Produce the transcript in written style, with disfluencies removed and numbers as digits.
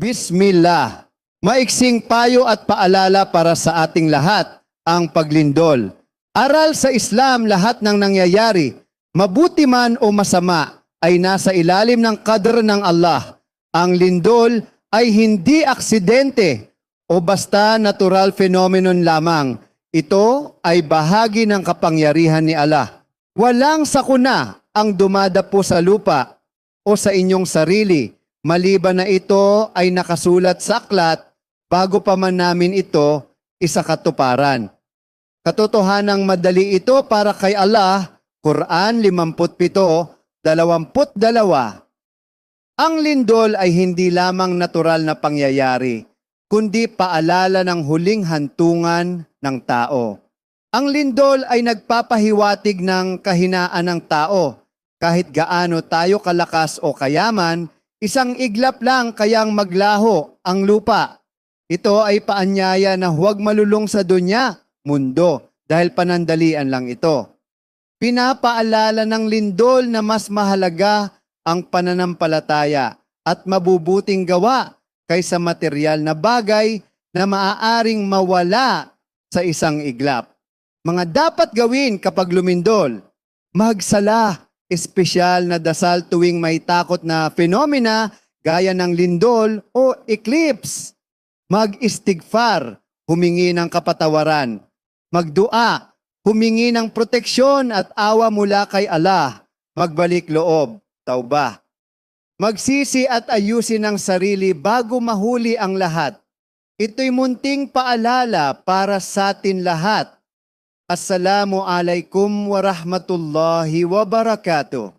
Bismillah. Maiksing payo at paalala para sa ating lahat, ang paglindol. Aral sa Islam, lahat ng nangyayari, mabuti man o masama, ay nasa ilalim ng qadr ng Allah. Ang lindol ay hindi aksidente o basta natural phenomenon lamang. Ito ay bahagi ng kapangyarihan ni Allah. Walang sakuna ang dumadapo sa lupa o sa inyong sarili, maliban na ito ay nakasulat sa aklat bago pa man namin ito isakatuparan. Katotohanang madali ito para kay Allah, Quran 57:22. Ang lindol ay hindi lamang natural na pangyayari, kundi paalala ng huling hantungan ng tao. Ang lindol ay nagpapahiwatig ng kahinaan ng tao. Kahit gaano tayo kalakas o kayaman, isang iglap lang kayang maglaho ang lupa. Ito ay paanyaya na huwag malulong sa dunya, mundo, dahil panandalian lang ito. Pinapaalala ng lindol na mas mahalaga ang pananampalataya at mabubuting gawa kaysa material na bagay na maaaring mawala sa isang iglap. Mga dapat gawin kapag lumindol: magsala, espesyal na dasal tuwing may takot na fenomena gaya ng lindol o eclipse. Mag-istighfar, humingi ng kapatawaran. Magdua, humingi ng proteksyon at awa mula kay Allah. Magbalik loob, taubah. Magsisi at ayusin ang sarili bago mahuli ang lahat. Ito'y munting paalala para sa atin lahat. Assalamu alaikum warahmatullahi wabarakatuh.